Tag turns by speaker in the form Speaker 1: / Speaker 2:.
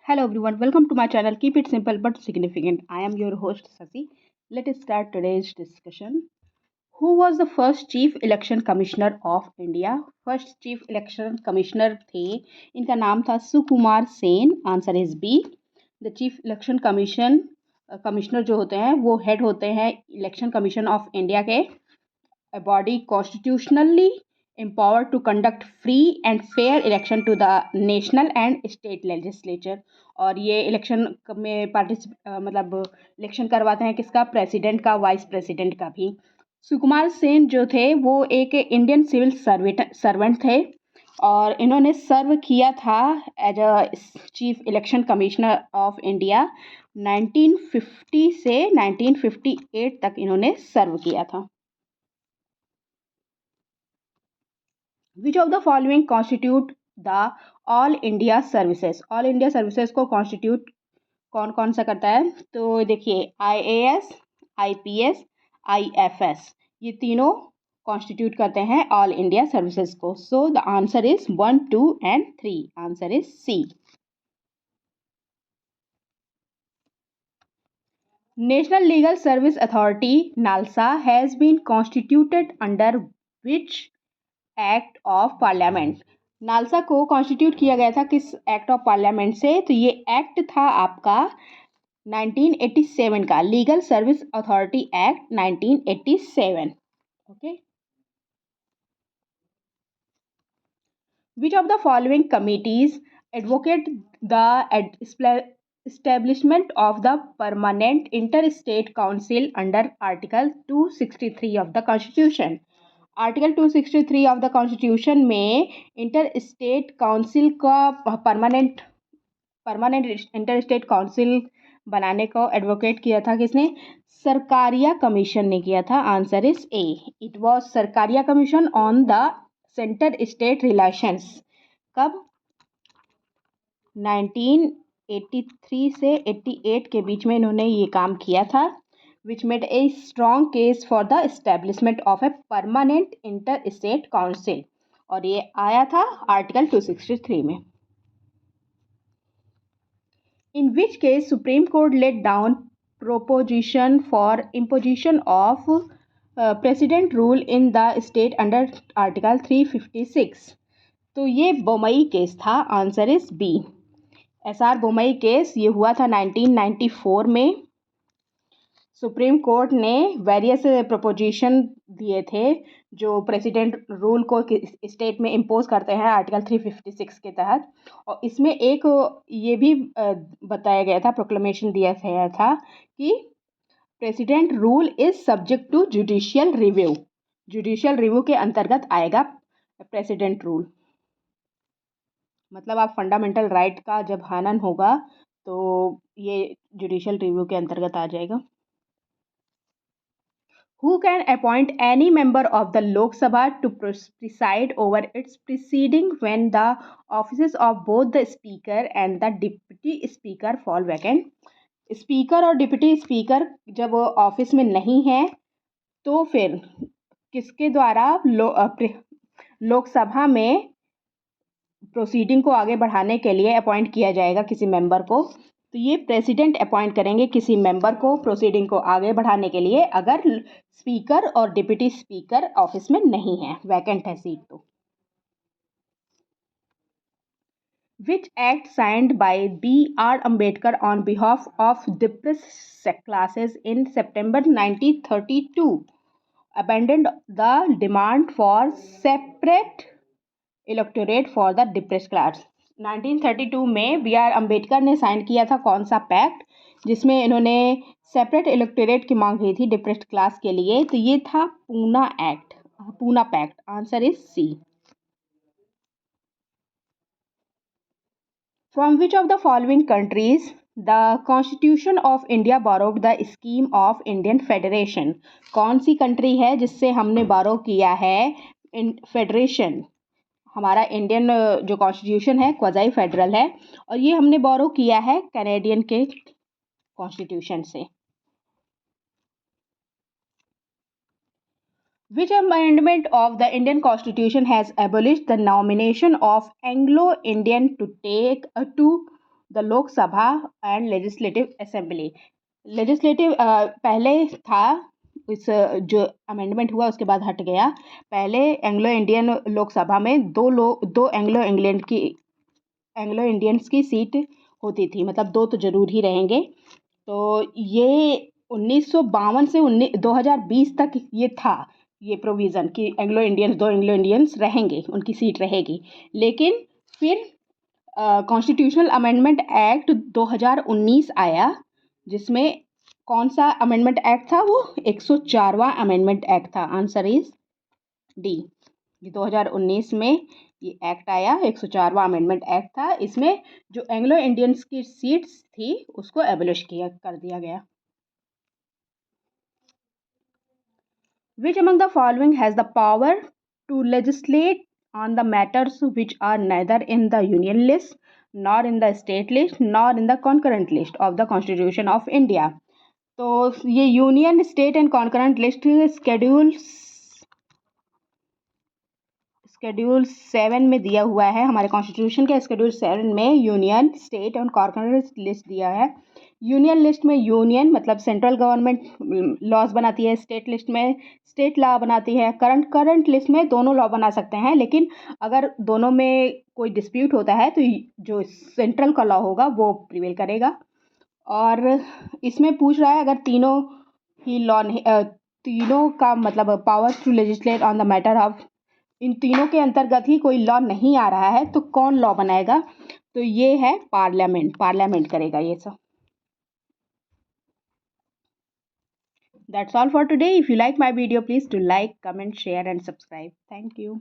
Speaker 1: Hello everyone, welcome to my channel. Keep it simple but significant. I am your host Sasi. Let us start today's discussion. Who was the first Chief Election Commissioner of India? First Chief Election Commissioner थे, इनका नाम था Sukumar Sen. Answer is B. The chief election commissioner जो होते हैं वो head होते हैं इलेक्शन कमीशन ऑफ इंडिया के. A body constitutionally empowered to conduct free and fair election to the national and state legislature. और ये इलेक्शन में मतलब इलेक्शन करवाते हैं किसका? प्रेसिडेंट का, वाइस प्रेसिडेंट का भी. सुकुमार सेन जो थे वो एक इंडियन सिविल सर्वेंट थे और इन्होंने सर्व किया था as a chief election commissioner of India 1950 से 1958 तक इन्होंने सर्व किया था. Which of the following constitute the all India services? All India services को कॉन्स्टिट्यूट कौन कौन सा करता है? तो देखिए, IAS, IPS, IFS, ये तीनों कॉन्स्टिट्यूट करते हैं ऑल इंडिया सर्विसेज को. So the answer is 1, 2 and 3. Answer is C. National legal service authority NALSA has been constituted under which act of parliament? NALSA को कॉन्स्टिट्यूट किया गया था किस एक्ट ऑफ पार्लियामेंट से? तो ये एक्ट था आपका 1987 का, legal service authority act 1987. Okay. Which of the following committees advocate the establishment of the permanent interstate council under article 263 of the constitution? Article 263 of the constitution में inter state council का permanent inter state council बनाने को advocate किया था किसने? Sarkaria commission ने किया था. Answer is a. It was Sarkaria commission on the centre state relations. कब? 1983 से 88 के बीच में इन्होंने ये काम किया था. which made a strong case for the establishment of a permanent interstate council. और ये आया था आर्टिकल 263 में. In which case Supreme Court laid down proposition for imposition of president rule in the state under article 356. तो ये Bommai case था. Answer is B. SR Bommai case ये हुआ था 1994 में. सुप्रीम कोर्ट ने वेरियस प्रपोजिशन दिए थे जो प्रेसिडेंट रूल को स्टेट में इम्पोज करते हैं आर्टिकल 356 के तहत. और इसमें एक ये भी बताया गया था, प्रोक्लेमेशन दिया गया था कि president rule is subject to judicial review. Judicial review के अंतर्गत आएगा प्रेसिडेंट रूल. मतलब आप फंडामेंटल राइट का जब हनन होगा तो ये जुडिशियल रिव्यू के अंतर्गत आ जाएगा. Who can appoint any member of the Lok Sabha to preside over its proceeding when the offices of both the speaker and the deputy speaker fall vacant? Speaker और डिप्टी स्पीकर जब office में नहीं है तो फिर किसके द्वारा लोकसभा में प्रोसीडिंग को आगे बढ़ाने के लिए अपॉइंट किया जाएगा किसी मेंबर को? तो ये प्रेसिडेंट अपॉइंट करेंगे किसी मेंबर को प्रोसीडिंग को आगे बढ़ाने के लिए अगर स्पीकर और डिप्टी स्पीकर ऑफिस में नहीं है, वैकेंट है सीट. तो which act signed by B.R. Ambedkar on behalf of depressed classes in September 1932 abandoned the demand for separate electorate for the depressed class? 1932 में बी आर अम्बेडकर ने sign किया था कौन सा पैक्ट जिसमें इन्होंने सेपरेट इलेक्टोरेट की मांग की थी डिप्रेस्ड क्लास के लिए? तो ये था Poona act, Poona pact. Answer is C. From which of the following countries the constitution of India borrowed the scheme of Indian federation? कौन सी कंट्री है जिससे हमने बोरो किया है फेडरेशन? हमारा इंडियन जो कॉन्स्टिट्यूशन है क्वाज़ाई फेडरल है और ये हमने बोरो किया है कैनेडियन के कॉन्स्टिट्यूशन से. Which amendment of the Indian Constitution has abolished the nomination of Anglo-Indian to the Lok Sabha and legislative assembly. Legislative पहले था, इस जो अमेंडमेंट हुआ उसके बाद हट गया। पहले एंग्लो इंडियन लोकसभा में दो एंग्लो इंडियंस की सीट होती थी, मतलब दो तो जरूर ही रहेंगे। तो ये 1952 से 2020 तक ये था, ये प्रोविज़न कि दो एंग्लो इंडियंस रहेंगे, उनकी सीट रहेगी। लेकिन फिर कॉन्स्टिट्यूशनल अमेंडमेंट एक्ट 2019 आया, जिसमें कौन सा अमेंडमेंट एक्ट था? वो 104वां अमेंडमेंट एक्ट था। Answer is D. 2019 में ये एक्ट आया, 104वां अमेंडमेंट एक्ट था। इसमें जो एंग्लो इंडियंस की सीट्स थी उसको एबोलिश कर दिया गया। Which among the following has the power to legislate on the matters which are neither in the union list, nor in the state list, nor in the concurrent list of the Constitution of India? तो ये union, state and concurrent list schedule 7 में दिया हुआ है। हमारे constitution के schedule 7 में union, state and concurrent list दिया है। यूनियन लिस्ट में यूनियन मतलब सेंट्रल गवर्नमेंट लॉज बनाती है, स्टेट लिस्ट में स्टेट लॉ बनाती है, करंट लिस्ट में दोनों लॉ बना सकते हैं। लेकिन अगर दोनों में कोई डिस्प्यूट होता है तो जो सेंट्रल का लॉ होगा वो प्रिवेल करेगा। और इसमें पूछ रहा है अगर तीनों ही लॉ तीनों का मतलब powers to legislate on the matter of, इन तीनों के अंतर्गत ही कोई लॉ नहीं आ रहा है तो कौन लॉ बनाएगा? तो ये है पार्लियामेंट करेगा ये सब। That's all for today. If you like my video, please do like, comment, share and subscribe. Thank you.